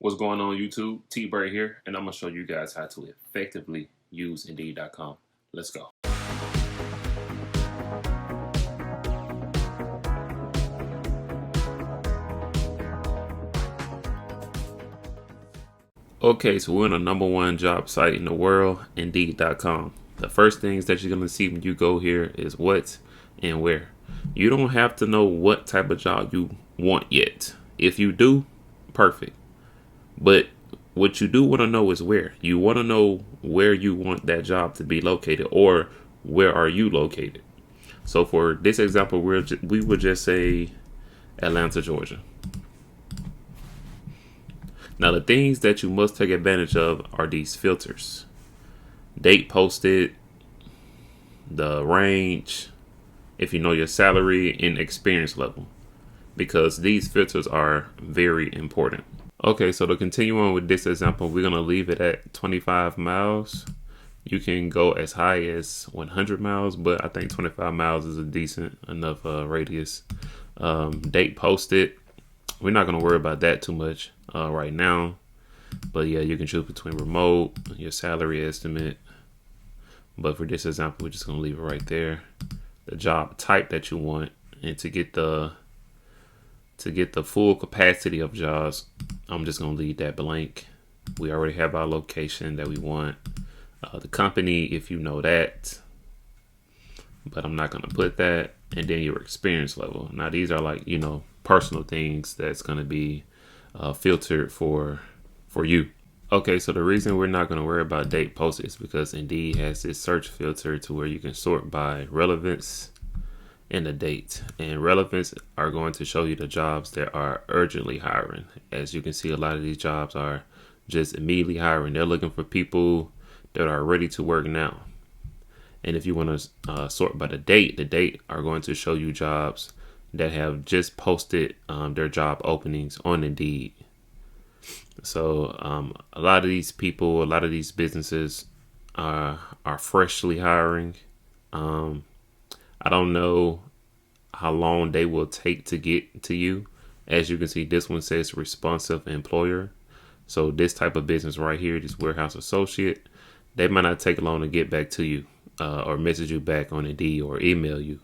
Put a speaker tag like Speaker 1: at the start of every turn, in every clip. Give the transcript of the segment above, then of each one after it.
Speaker 1: What's going on YouTube? T-Bird here, and I'm going to show you guys how to effectively use Indeed.com. Let's go. Okay, so we're on the #1 job site in the world, Indeed.com. The first things that you're going to see when you go here is what and where. You don't have to know what type of job you want yet. If you do, perfect. But what you do want to know is where. You want to know where you want that job to be located, or where are you located. So for this example, we would just say Atlanta, Georgia. Now the things that you must take advantage of are these filters: date posted, the range, if you know your salary, and experience level, because these filters are very important. Okay, so to continue on with this example, we're going to leave it at 25 miles. You can go as high as 100 miles, but I think 25 miles is a decent enough radius. Date posted. We're not going to worry about that too much right now. But yeah, you can choose between remote, your salary estimate. But for this example, we're just going to leave it right there. The job type that you want, and to get the full capacity of jobs, I'm just going to leave that blank. We already have our location that we want. The company, if you know that. But I'm not going to put that. And then your experience level. Now, these are like, personal things that's going to be filtered for you. Okay, so the reason we're not going to worry about date posted is because Indeed has this search filter to where you can sort by relevance and the date. And relevance are going to show you the jobs that are urgently hiring. As you can see, a lot of these jobs are just immediately hiring. They're looking for people that are ready to work now. And if you want to sort by the date are going to show you jobs that have just posted their job openings on Indeed. So a lot of these people, a lot of these businesses are freshly hiring. I don't know how long they will take to get to you. As you can see, this one says responsive employer. So this type of business right here, this warehouse associate, they might not take long to get back to you or message you back on Indeed or email you.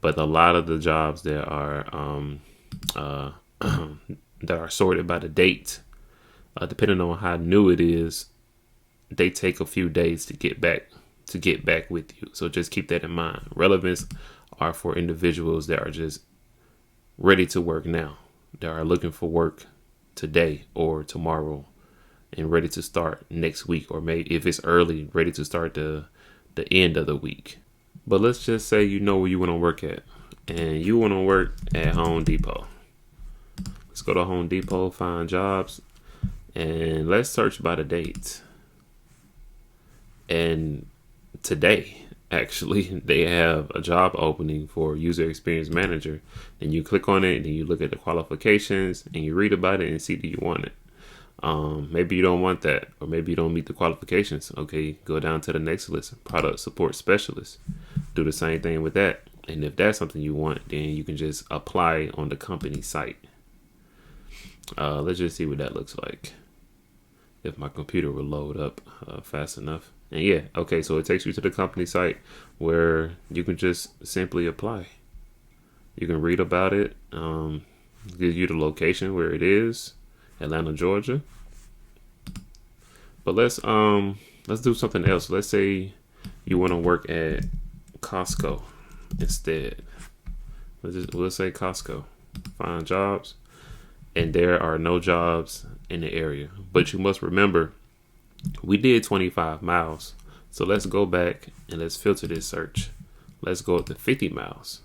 Speaker 1: But a lot of the jobs that are that are sorted by the date, depending on how new it is, they take a few days to get back with you. So just keep that in mind. Relevance are for individuals that are just ready to work now. They are looking for work today or tomorrow and ready to start next week, or maybe if it's early, ready to start the end of the week. But let's just say you know where you want to work at, and you want to work at Home Depot. Let's go to Home Depot, find jobs, and let's search by the date. And today, actually, they have a job opening for user experience manager. And you click on it, and you look at the qualifications, and you read about it and see, do you want it? Maybe you don't want that, or maybe you don't meet the qualifications. Okay, go down to the next list, product support specialist. Do the same thing with that. And if that's something you want, then you can just apply on the company site. Let's just see what that looks like. If my computer will load up fast enough. And yeah, okay, so it takes you to the company site where you can just simply apply. You can read about it. Gives you the location where it is, Atlanta, Georgia. But let's do something else. Let's say you want to work at Costco instead. Let's say Costco. Find jobs, and there are no jobs in the area. But you must remember, we did 25 miles. So let's go back and let's filter this search. Let's go up to 50 miles.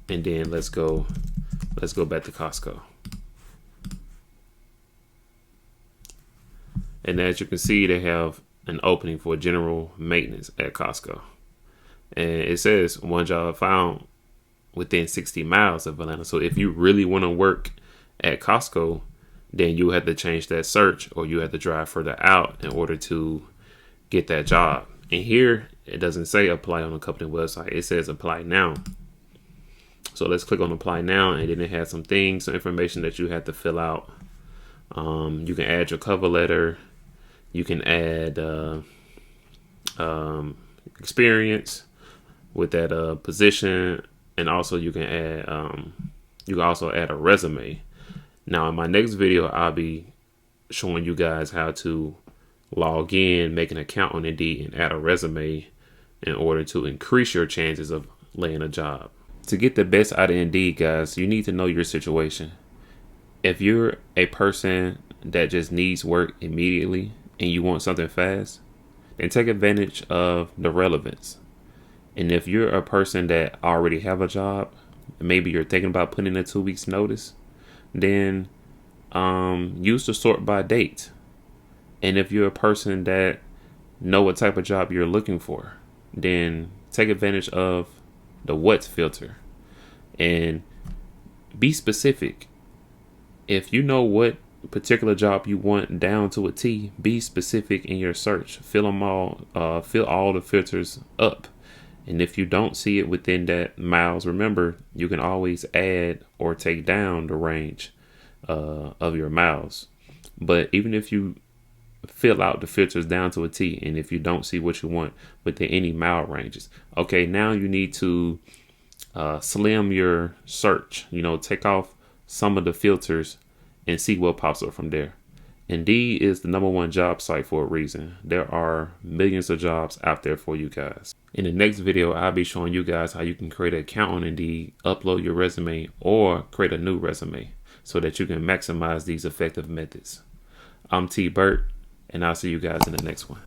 Speaker 1: And then let's go back to Costco. And as you can see, they have an opening for general maintenance at Costco. And it says one job found within 60 miles of Atlanta. So if you really want to work at Costco, then you have to change that search, or you have to drive further out in order to get that job. And here, it doesn't say apply on the company website. It says apply now. So let's click on apply now, and then it has some information that you have to fill out You can add your cover letter. You can add experience with that position, and also you can add a resume. Now, in my next video, I'll be showing you guys how to log in, make an account on Indeed, and add a resume in order to increase your chances of landing a job. To get the best out of Indeed, guys, you need to know your situation. If you're a person that just needs work immediately and you want something fast, then take advantage of the relevance. And if you're a person that already have a job, maybe you're thinking about putting in a 2 weeks notice, then use the sort by date. And if you're a person that know what type of job you're looking for, then take advantage of the what filter and be specific. If you know what particular job you want down to a T, be specific in your search. Fill all the filters up. And if you don't see it within that miles, remember, you can always add or take down the range of your miles. But even if you fill out the filters down to a T, and if you don't see what you want within any mile ranges, okay, now you need to slim your search. Take off some of the filters and see what pops up from there. Indeed is the #1 job site for a reason. There are millions of jobs out there for you guys. In the next video, I'll be showing you guys how you can create an account on Indeed, upload your resume, or create a new resume so that you can maximize these effective methods. I'm T. Burt, and I'll see you guys in the next one.